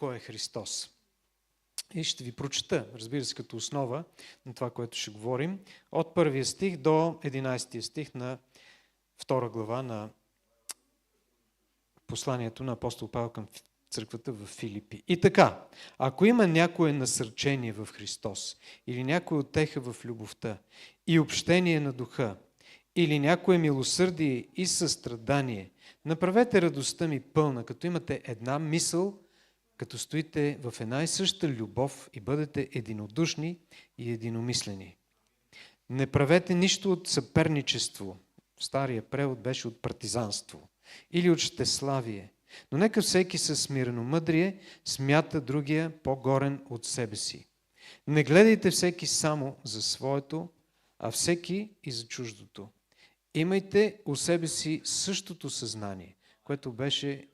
кой е Христос. И ще ви прочета, разбира се, като основа на това, което ще говорим, от 1 стих до 11 стих на 2 глава на посланието на апостол Павел към църквата в Филипи. И така, ако има някое насърчение в Христос, или някоя утеха в любовта и общение на духа, или някое милосърдие и състрадание, направете радостта ми пълна, като имате една мисъл, като стоите в една и съща любов и бъдете единодушни и единомислени. Не правете нищо от съперничество. В стария превод беше от партизанство или от щеславие. Но нека всеки със смиреномъдрие смята другия по-горен от себе си. Не гледайте всеки само за своето, а всеки и за чуждото. Имайте у себе си същото съзнание, което беше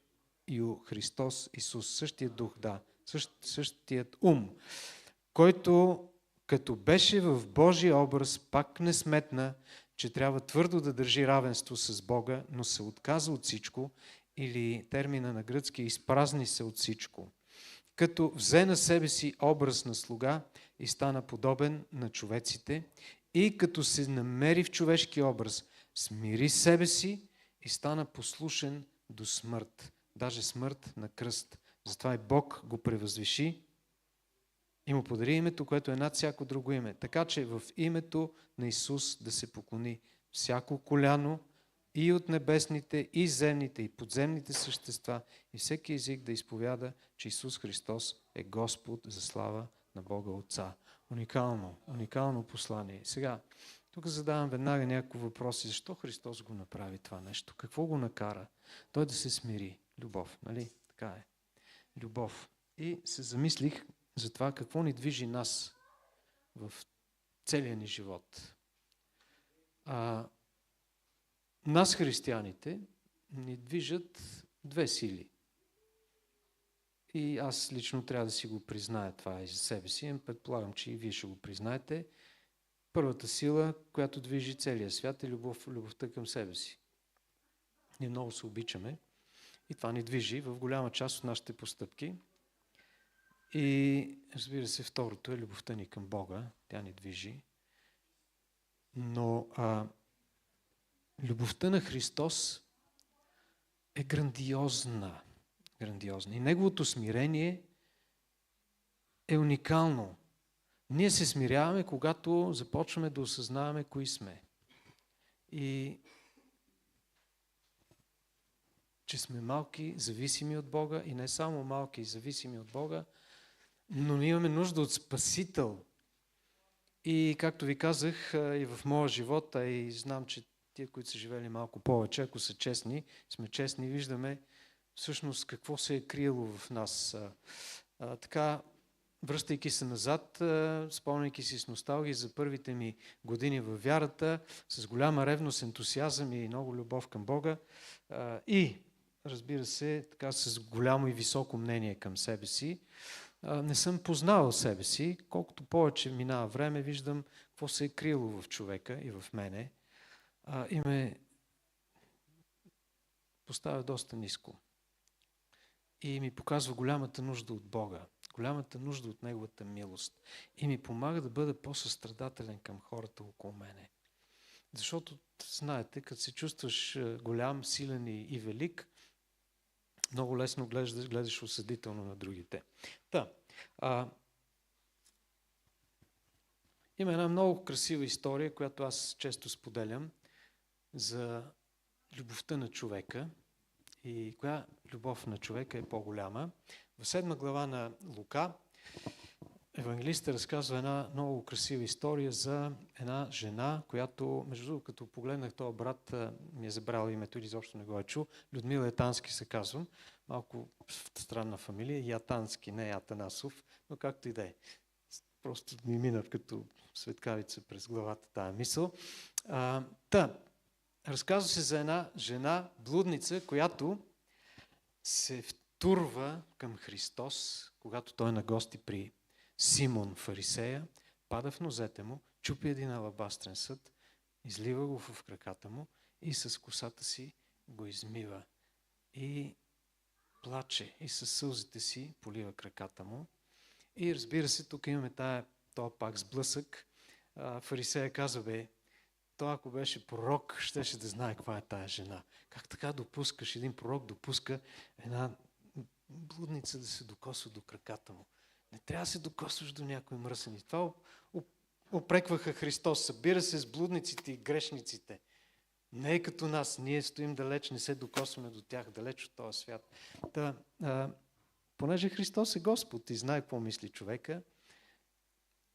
и у Христос Исус, същия дух, да, същият ум, който като беше в Божия образ, пак не сметна, че трябва твърдо да държи равенство с Бога, но се отказа от всичко, или термина на гръцки изпразни се от всичко. Като взе на себе си образ на слуга и стана подобен на човеците, и като се намери в човешки образ, смири себе си и стана послушен до смърт, даже смърт на кръст. Затова и Бог го превъзвиши и му подари името, което е над всяко друго име. Така че в името на Исус да се поклони всяко коляно, и от небесните, и земните, и подземните същества, и всеки език да изповяда, че Исус Христос е Господ за слава на Бога Отца. Уникално послание. Сега, тук задавам веднага някакви въпроси. Защо Христос го направи това нещо? Какво го накара? Той да се смири. Любов, нали? Така е. Любов. И се замислих за това какво ни движи нас в целия ни живот. Нас, християните, ни движат две сили. И аз лично трябва да си го призная това и за себе си. Предполагам, че и вие ще го признаете. Първата сила, която движи целия свят, е любовта към себе си. Ние много се обичаме и това ни движи в голяма част от нашите постъпки. И разбира се, второто е любовта ни към Бога. Тя ни движи. Но любовта на Христос е грандиозна. И неговото смирение е уникално. Ние се смиряваме, когато започваме да осъзнаваме кои сме. И че сме малки, зависими от Бога, и не само малки и зависими от Бога, но ние имаме нужда от Спасител. И както ви казах, и в моя живот, а и знам, че тия, които са живели малко повече, ако са честни, сме честни, виждаме всъщност какво се е криело в нас. Така, връщайки се назад, спомняйки си с носталгия за първите ми години във вярата, с голяма ревност, ентусиазъм и много любов към Бога и, разбира се, така с голямо и високо мнение към себе си, не съм познавал себе си. Колкото повече минава време, виждам какво се е криело в човека и в мене. И ме поставя доста ниско. И ми показва голямата нужда от Бога, голямата нужда от Неговата милост. И ми помага да бъда по-състрадателен към хората около мене. Защото, знаете, като се чувстваш голям, силен и велик, много лесно гледаш осъдително на другите. Има една много красива история, която аз често споделям, за любовта на човека и коя любов на човека е по-голяма. В 7 глава на Лука евангелистът разказва една много красива история за една жена, която, между другото, като погледнах този брат, ми е забрал името или изобщо не го е чул, Людмила Ятански се казвам, малко странна фамилия, Ятански, не Ятанасов, но както и да е. Просто ми мина като светкавица през главата тая мисъл. Разказва се за една жена, блудница, която се втурва към Христос, когато той е на гости при Симон фарисея, пада в нозете му, чупи един алабастрен съд, излива го в краката му и с косата си го измива. И плаче и със сълзите си полива краката му. И разбира се, тук имаме този пак сблъсък. Фарисея казва, той ако беше пророк, щеше да знае каква е тая жена. Как така допускаш, един пророк допуска една блудница да се докосва до краката му? Не трябва да се докосваш до някой мръсен. И това упрекваха Христос. Събира се с блудниците и грешниците. Не е като нас. Ние стоим далеч, не се докосваме до тях, далеч от този свят. Понеже Христос е Господ и знае какво мисли човека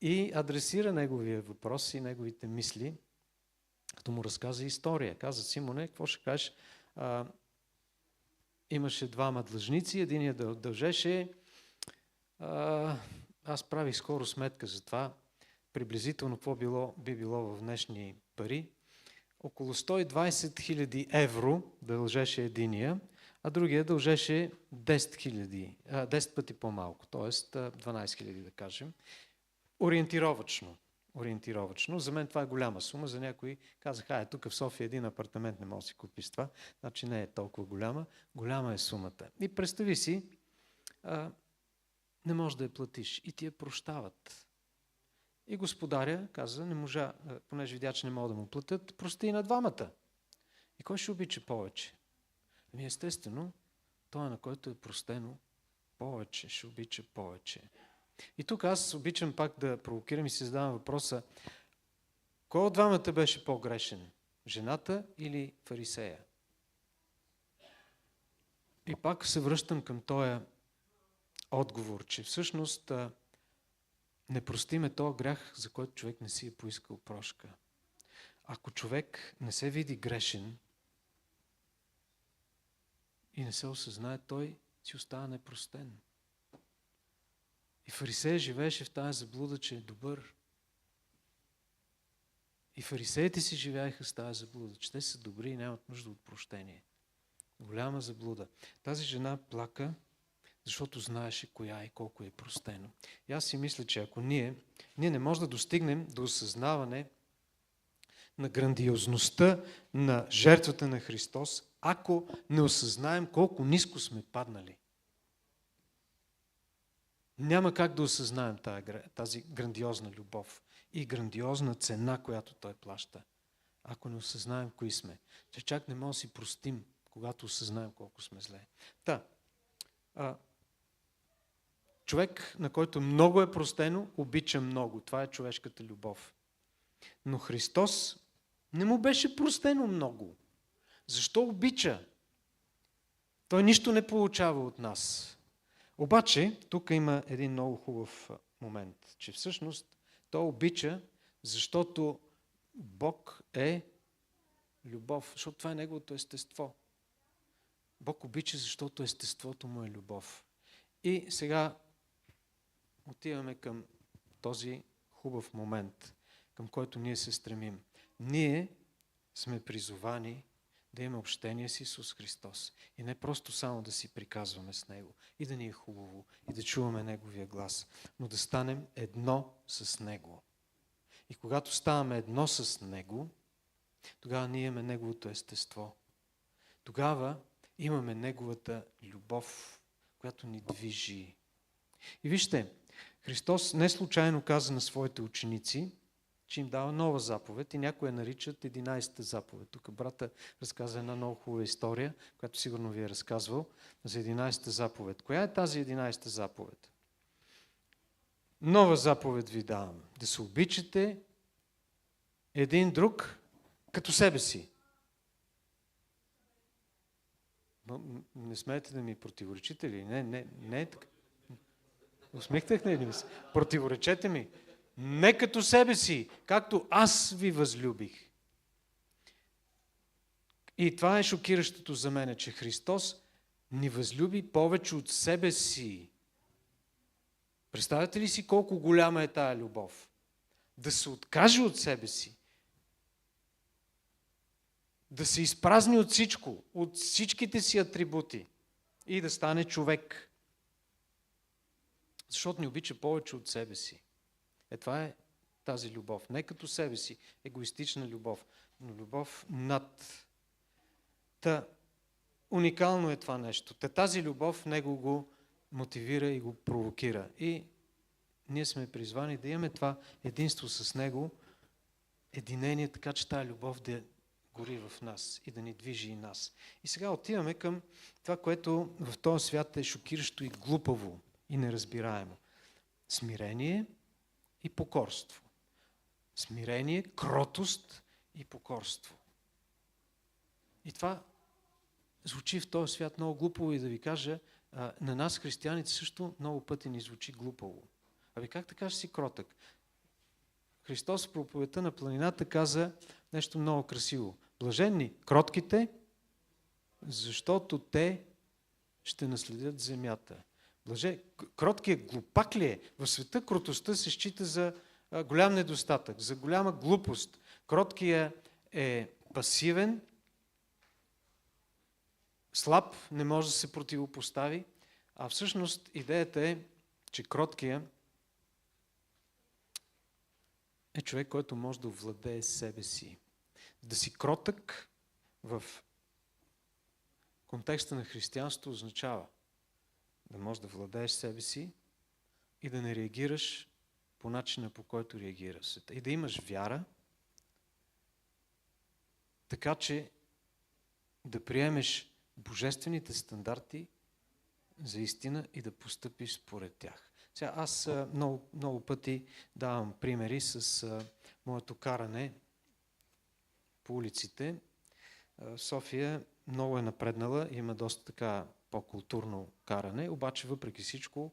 и адресира неговия въпрос и неговите мисли, като му разказа история. Каза: Симоне, какво ще кажеш? Имаше двама длъжници, единият дължеше. Аз правих скоро сметка за това. Приблизително какво би било в днешни пари. Около 120 000 евро дължеше единия, а другия дължеше 10 пъти по-малко, т.е. 12 000 да кажем. Ориентировачно. За мен това е голяма сума. За някои казаха, тук в София един апартамент не може да си купи с това. Значи не е толкова голяма. Голяма е сумата. И представи си, не можеш да я платиш и ти я прощават. И господаря каза, не можа, понеже видя, че не могат да му платят, прости и на двамата. И кой ще обича повече? Естествено, той, на който е простено повече, ще обича повече. И тук аз обичам пак да провокирам и си задавам въпроса: кой от двамата беше по-грешен? Жената или фарисея? И пак се връщам към този отговор, че всъщност не простиме този грях, за който човек не си е поискал прошка. Ако човек не се види грешен и не се осъзнае, той си остава непростен. И фарисея живееше в тази заблуда, че е добър. И фарисеите си живееха с тази заблуда, че те са добри и нямат нужда от прощение. Голяма заблуда. Тази жена плака, защото знаеше коя и колко е простено. И аз си мисля, че ако ние не можем да достигнем до осъзнаване на грандиозността на жертвата на Христос, ако не осъзнаем колко ниско сме паднали. Няма как да осъзнаем тази грандиозна любов и грандиозна цена, която Той плаща, ако не осъзнаем кои сме. Че чак не можем да си простим, когато осъзнаем колко сме зле. Човек, на който много е простено, обича много. Това е човешката любов. Но Христос не му беше простено много. Защо обича? Той нищо не получава от нас. Обаче, тук има един много хубав момент, че всъщност Той обича, защото Бог е любов, защото това е Неговото естество. Бог обича, защото естеството му е любов. И сега отиваме към този хубав момент, към който ние се стремим. Ние сме призовани да имаме общение с Исус Христос. И не просто само да си приказваме с Него и да ни е хубаво и да чуваме Неговия глас, но да станем едно с Него. И когато ставаме едно с Него, тогава ние имаме Неговото естество. Тогава имаме Неговата любов, която ни движи. И вижте, Христос не случайно каза на своите ученици, че им дава нова заповед и някои я наричат 11-та заповед. Тук брата разказа една много хубава история, която сигурно ви е разказвал, за 11-та заповед. Коя е тази 11-та заповед? Нова заповед ви давам. Да се обичате един друг като себе си. Не смеете да ми противоречите ли? Не е така. Усмихнахте ли ми се? Противоречете ми. Не като себе си, както аз ви възлюбих. И това е шокиращото за мен, че Христос ни възлюби повече от себе си. Представяте ли си колко голяма е тая любов? Да се откаже от себе си. Да се изпразни от всичко, от всичките си атрибути и да стане човек. Защото ни обича повече от себе си. Това е тази любов. Не като себе си, егоистична любов, но любов над. уникално е това нещо. Тази любов него го мотивира и го провокира. И ние сме призвани да имаме това единство с него, единение, така че тая любов да гори в нас и да ни движи и нас. И сега отиваме към това, което в този свят е шокиращо и глупаво и неразбираемо. Смирение и покорство. Смирение, кротост и покорство. И това звучи в този свят много глупаво и да ви кажа, на нас, християните, също много пъти ни звучи глупаво. Аби как така ще си кротък? Христос в проповедта на планината каза нещо много красиво. Блаженни кротките, защото те ще наследят земята. Кроткият глупак ли е? В света кротостта се счита за голям недостатък, за голяма глупост. Кроткият е пасивен, слаб, не може да се противопостави, а всъщност идеята е, че кроткият е човек, който може да овладее себе си. Да си кротък в контекста на християнството означава да можеш да владееш себе си и да не реагираш по начина, по който реагира света. И да имаш вяра, така че да приемеш божествените стандарти за истина и да постъпиш според тях. Сега аз много пъти давам примери с моето каране по улиците. София много е напреднала, има доста така по-културно каране, обаче въпреки всичко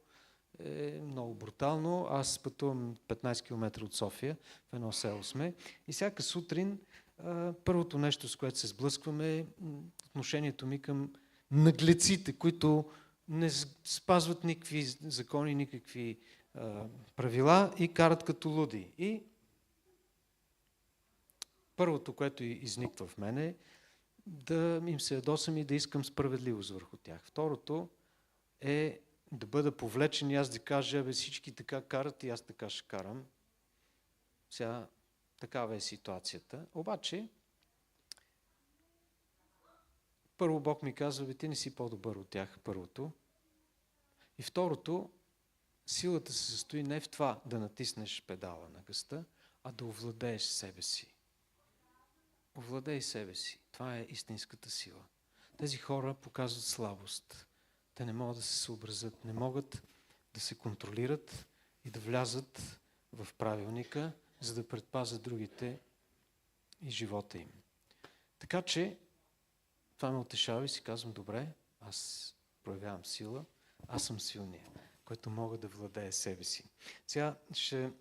е много брутално. Аз пътувам 15 км от София, в едно село сме, и всяка сутрин първото нещо, с което се сблъскваме, е отношението ми към наглеците, които не спазват никакви закони, никакви правила и карат като луди. И първото, което изниква в мен е да им се ядосам и да искам справедливост върху тях. Второто е да бъда повлечен и аз да кажа, всички така карат и аз така ще карам. Сега такава е ситуацията. Обаче, първо Бог ми казва, ти не си по-добър от тях, първото. И второто, силата се състои не в това да натиснеш педала на газта, а да овладееш себе си. Овладей себе си. Това е истинската сила. Тези хора показват слабост. Те не могат да се съобразят, не могат да се контролират и да влязат в правилника, за да предпазят другите и живота им. Така че това ме утешава и си казвам, добре, аз проявявам сила, аз съм силния, който мога да владее себе си. Сега ще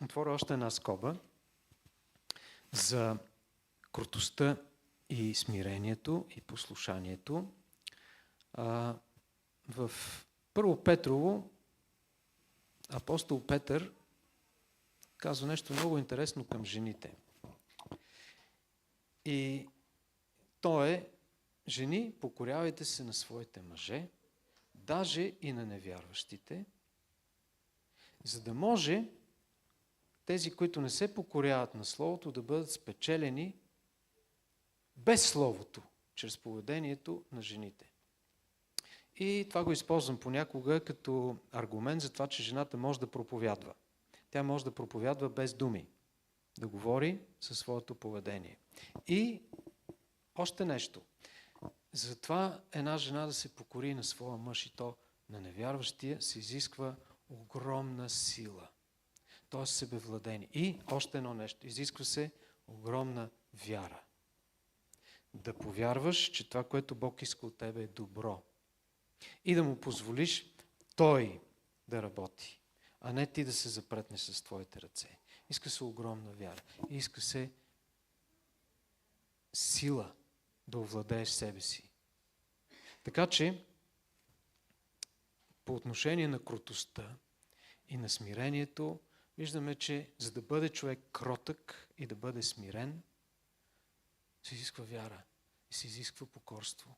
отворя още една скоба за кротостта и смирението и послушанието. В Първо Петрово апостол Петър казва нещо много интересно към жените. И то е: жени, покорявайте се на своите мъже, даже и на невярващите, за да може тези, които не се покоряват на Словото, да бъдат спечелени без Словото, чрез поведението на жените. И това го използвам понякога като аргумент за това, че жената може да проповядва. Тя може да проповядва без думи, да говори със своето поведение. И още нещо. Затова една жена да се покори на своя мъж и то на невярващия се изисква огромна сила. Т.е. себевладение. И още едно нещо. Изисква се огромна вяра. Да повярваш, че това, което Бог иска от тебе, е добро. И да му позволиш Той да работи, а не ти да се запретнеш с твоите ръце. Иска се огромна вяра. И иска се сила да овладееш себе си. Така че, по отношение на кротостта и на смирението, виждаме, че за да бъде човек кротък и да бъде смирен, се изисква вяра и се изисква покорство,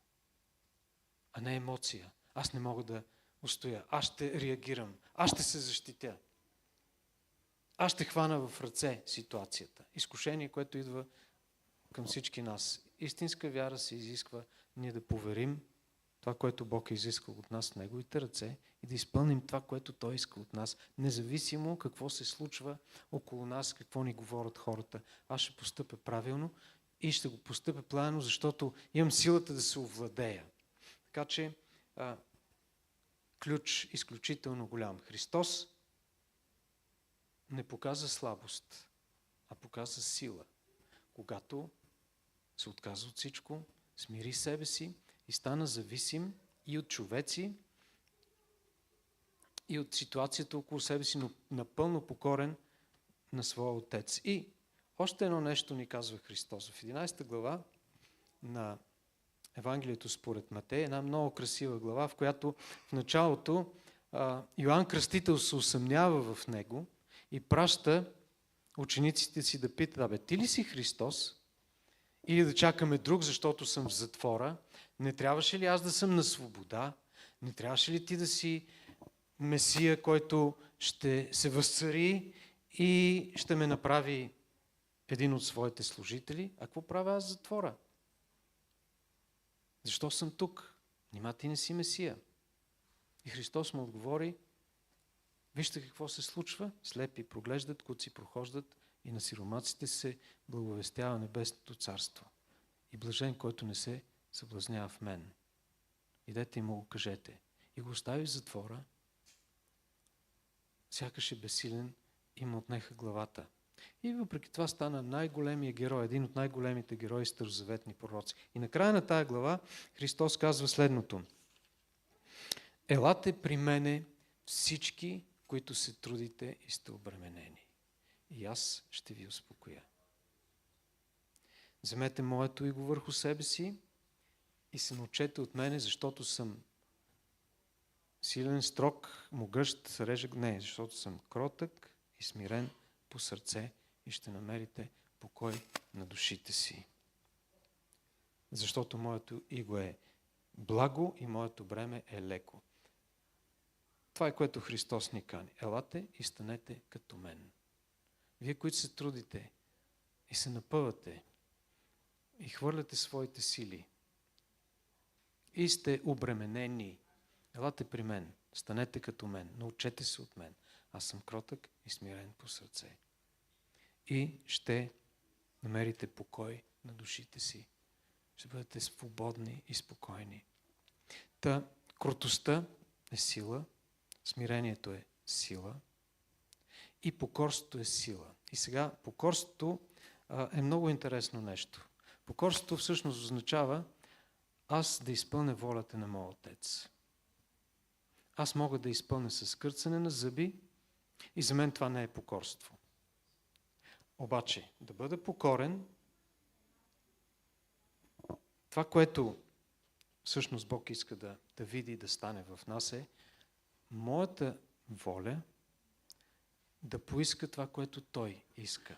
а не емоция. Аз не мога да устоя, аз ще реагирам, аз ще се защитя. Аз ще хвана в ръце ситуацията. Изкушение, което идва към всички нас. Истинска вяра се изисква ние да поверим това, което Бог е изискал от нас в Неговите ръце и да изпълним това, което Той иска от нас, независимо какво се случва около нас, какво ни говорят хората. Аз ще постъпя правилно и ще го постъпя правилно, защото имам силата да се овладея. Така че ключ изключително голям. Христос не показа слабост, а показа сила. Когато се отказа от всичко, смири себе си и стана зависим и от човеци, и от ситуацията около себе си, но напълно покорен на своя Отец. И още едно нещо ни казва Христос. В 11 глава на Евангелието според Матей, една много красива глава, в която в началото Йоан Кръстител се усъмнява в него и праща учениците си да питат: ти ли си Христос? Или да чакаме друг, защото съм в затвора? Не трябваше ли аз да съм на свобода? Не трябваше ли ти да си Месия, който ще се възцари и ще ме направи един от своите служители? А какво правя аз в затвора? Защо съм тук? Нима ти не си Месия? И Христос му отговори: вижте какво се случва. Слепи проглеждат, куци прохождат и на сиромаците се благовестява небесното царство. И блажен, който не се съблазнява в мен. Идете и му го кажете. И го остави в затвора. Сякаш е безсилен и му отнеха главата. И въпреки това стана най-големия герой, един от най-големите герои старозаветни пророци. И накрая на тая глава Христос казва следното: елате при мене всички, които се трудите и сте обременени, и аз ще ви успокоя. Вземете моето иго върху себе си и се научете от мене, защото съм силен, строг, могъщ, режек. Не, защото съм кротък и смирен по сърце и ще намерите покой на душите си. Защото моето иго е благо и моето бреме е леко. Това е, което Христос ни кани. Елате и станете като мен. Вие, които се трудите и се напъвате и хвърляте своите сили и сте обременени, елате при мен, станете като мен, научете се от мен. Аз съм кротък и смирен по сърце. И ще намерите покой на душите си. Ще бъдете свободни и спокойни. Та кротостта е сила, смирението е сила и покорството е сила. И сега покорството е много интересно нещо. Покорството всъщност означава аз да изпълня волята на моя Отец. Аз мога да изпълня с кърцане на зъби и за мен това не е покорство. Обаче да бъда покорен, това, което всъщност Бог иска да види и да стане в нас, е моята воля да поиска това, което Той иска.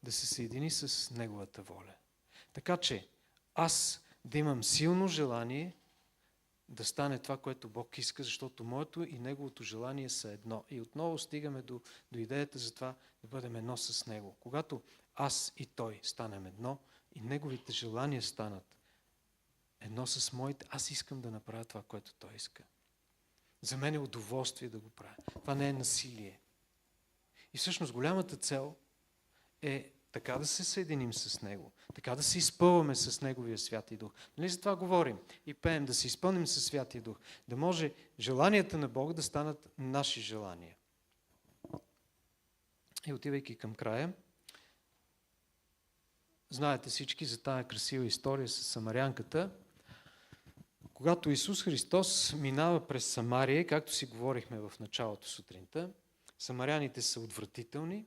Да се съедини с Неговата воля. Така че аз да имам силно желание да стане това, което Бог иска, защото моето и Неговото желание са едно. И отново стигаме до идеята за това да бъдем едно с Него. Когато аз и Той станем едно и Неговите желания станат едно с моите, аз искам да направя това, което Той иска. За мен е удоволствие да го правя. Това не е насилие. И всъщност голямата цел е така да се съединим с Него, така да се изпълваме с Неговия Святия Дух. Нали за това говорим и пеем, да се изпълним със Святия Дух, да може желанията на Бога да станат наши желания. И отивайки към края, знаете всички за тая красива история с самарянката. Когато Исус Христос минава през Самария, както си говорихме в началото сутринта, самаряните са отвратителни,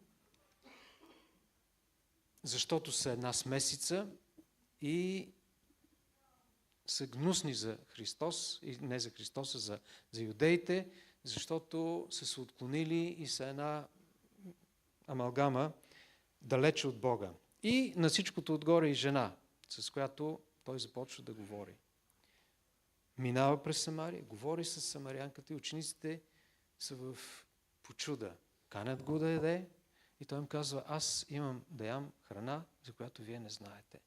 защото са една смесица и са гнусни за Христос, и не за Христос, а за юдеите, защото са се отклонили и са една амалгама далече от Бога. И на всичкото отгоре и жена, с която той започва да говори. Минава през Самария, говори с самарянката и учениците са в почуда. Канят го да яде и той им казва: аз имам да ям храна, за която вие не знаете.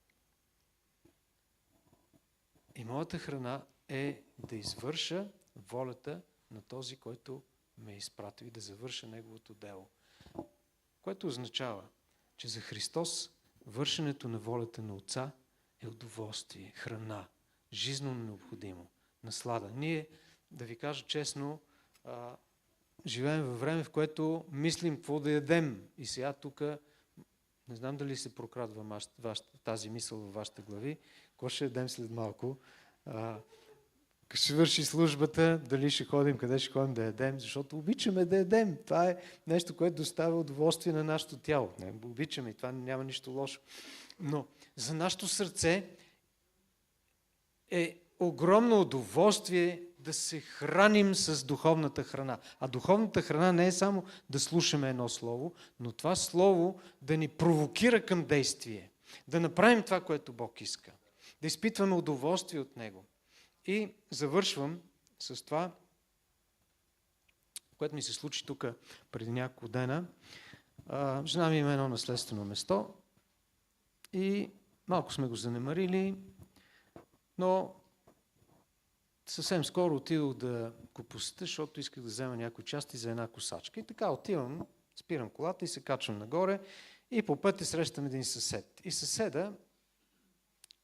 И моята храна е да извърша волята на този, който ме изпрати и да завърша неговото дело. Което означава, че за Христос вършенето на волята на Отца е удоволствие, храна, жизненно необходимо, наслада. Ние, да ви кажа честно, живеем във време, в което мислим какво да ядем. И сега тук, не знам дали се прокрадва тази мисъл във вашите глави, какво ще ядем след малко. Ще върши службата, дали ще ходим, къде ще ходим да ядем, защото обичаме да ядем. Това е нещо, което доставя удоволствие на нашето тяло. Не, обичаме и това няма нищо лошо. Но за нашето сърце е огромно удоволствие да се храним с духовната храна. А духовната храна не е само да слушаме едно слово, но това слово да ни провокира към действие. Да направим това, което Бог иска. Да изпитваме удоволствие от Него. И завършвам с това, което ми се случи тук преди няколко дена. Жена ми има едно наследствено место и малко сме го занемарили, но съвсем скоро отидох да го посетя, защото исках да взема някои части за една косачка. И така отивам, спирам колата и се качвам нагоре и по пътя срещам един съсед. И съседа,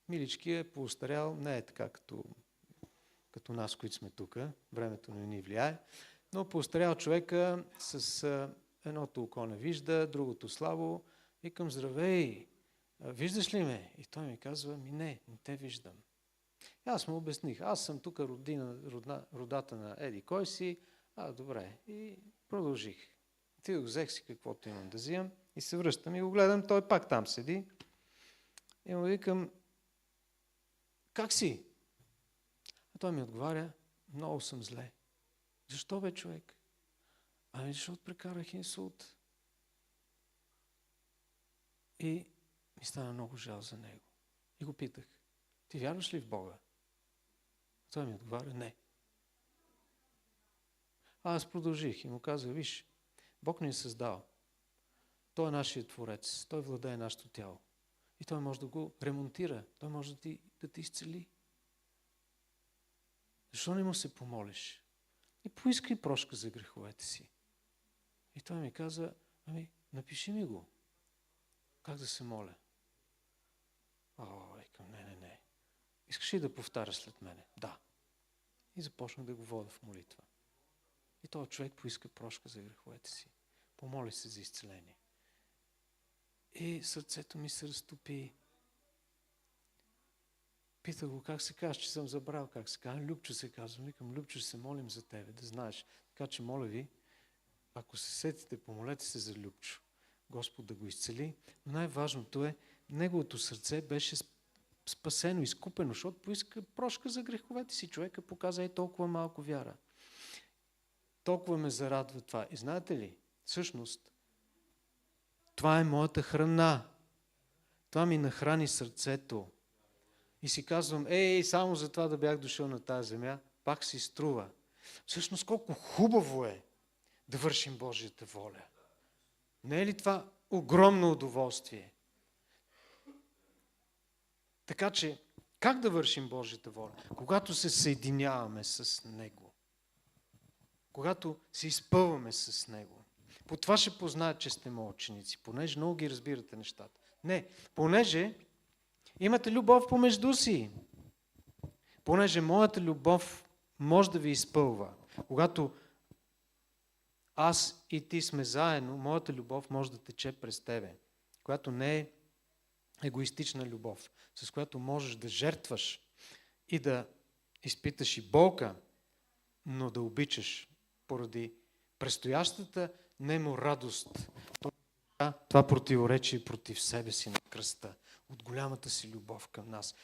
милички, е поостарял, не е така като нас, които сме тук, времето не ни влияе, но поостарял човека с едното око не вижда, другото слабо. Викам, здравей, виждаш ли ме? И той ми казва, не те виждам. И аз му обясних, аз съм тук родата на Еди кой си, добре. И продължих. Отидох, взех си каквото имам да взимам и се връщам и го гледам, той пак там седи. И му викам, как си? А той ми отговаря, много съм зле. Защо бе, човек? Защото прекарах инсулт. И ми стана много жал за него. И го питах, ти вярваш ли в Бога? А той ми отговаря, не. Аз продължих и му казах, виж, Бог ни е създал. Той е нашият творец. Той владее нашето тяло. И той може да го ремонтира. Той може да ти изцели. Защо не му се помолиш? И поискай прошка за греховете си. И той ми каза, напиши ми го. Как да се моля? Викам, не. Искаш ли да повтаряш след мене? Да. И започнах да го вода в молитва. И този човек поиска прошка за греховете си. Помоли се за изцеление. И сърцето ми се разтопи. Питах го как се казва, че съм забрал как се казва. Любчо се казва. Викам, Любчо, ще се молим за тебе, да знаеш. Така че, моля ви, ако се сетите, помолете се за Любчо. Господ да го изцели. Но най-важното е, неговото сърце беше спасено, изкупено, защото поиска прошка за греховете си. Човека показа толкова малко вяра. Толкова ме зарадва това. И знаете ли, всъщност, това е моята храна. Това ми нахрани сърцето. И си казвам, само за това да бях дошъл на тази земя, пак си струва. Всъщност колко хубаво е да вършим Божията воля. Не е ли това огромно удоволствие? Така че, как да вършим Божията воля? Когато се съединяваме с Него. Когато се изпълваме с Него. По това ще познаят, че сте мои ученици, понеже много ги разбирате нещата. Не, понеже имате любов помежду си. Понеже моята любов може да ви изпълва. Когато аз и ти сме заедно, моята любов може да тече през тебе, която не е егоистична любов, с която можеш да жертваш и да изпиташ и болка, но да обичаш поради предстоящата немо радост. Това противоречие против себе си на кръста, от голямата си любов към нас.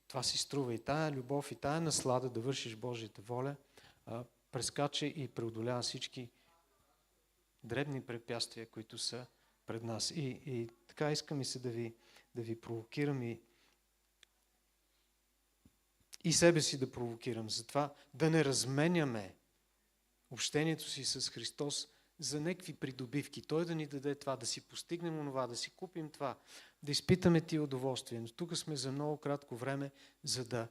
Това си струва и тая любов, и тая наслада да вършиш Божията воля, прескача и преодолява всички дребни препятствия, които са пред нас. И така искам и се да ви провокирам и себе си да провокирам. Затова да не разменяме общението си с Христос за някакви придобивки. Той да ни даде това, да си постигнем онова, да си купим това, да изпитаме тия удоволствия. Но тук сме за много кратко време, за да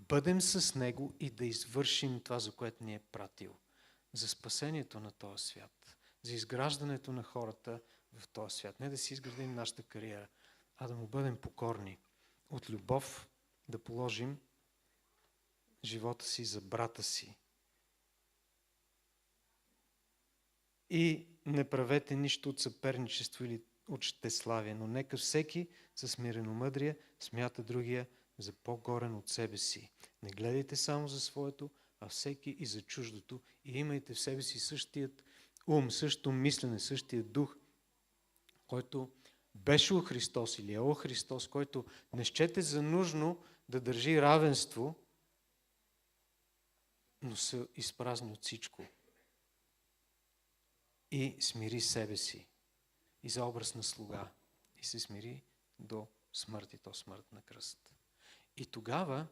бъдем с Него и да извършим това, за което ни е пратил. За спасението на този свят, за изграждането на хората в този свят. Не да си изградим нашата кариера, а да му бъдем покорни. От любов да положим живота си за брата си. И не правете нищо от съперничество или от щеславие, но нека всеки с смиреномъдрие смята другия за по-горен от себе си. Не гледайте само за своето, а всеки и за чуждото, и имайте в себе си същият ум, същото мислене, същия дух, който беше у Христос или е у Христос, който не счете за нужно да държи равенство, но се изпразни от всичко и смири себе си и за образ на слуга и се смири до смърт, и то смърт на кръст. И тогава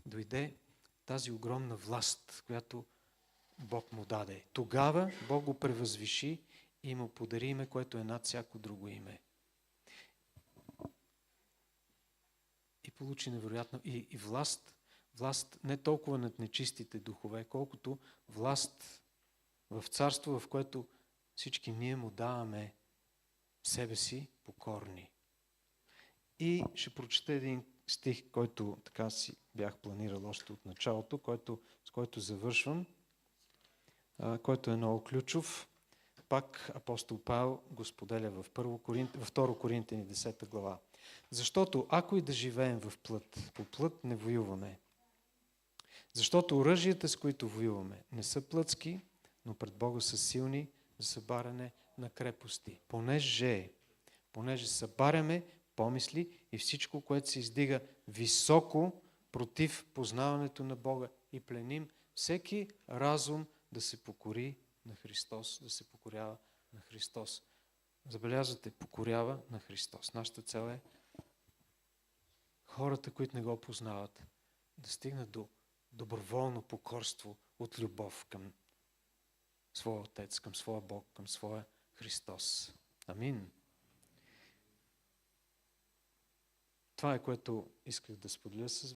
дойде тази огромна власт, която Бог му даде. Тогава Бог го превъзвиши и му подари име, което е над всяко друго име. И получи невероятно и власт не толкова над нечистите духове, колкото власт в царство, в което всички ние му даваме себе си покорни. И ще прочета един стих, който така си бях планирал още от началото, с който завършвам, който е много ключов. Пак апостол Павел го споделя във 2 Коринтяни 10 глава. Защото ако и да живеем в плът, по плът не воюваме. Защото оръжията, с които воюваме, не са плътски, но пред Бога са силни за събаряне на крепости. Понеже събаряме помисли и всичко, което се издига високо против познаването на Бога и пленим всеки разум да се покори на Христос, да се покорява на Христос. Забелязвате, покорява на Христос. Нашата цел е хората, които не го познават, да стигнат до доброволно покорство от любов към своя Отец, към своя Бог, към своя Христос. Амин. Това е, което исках да споделя с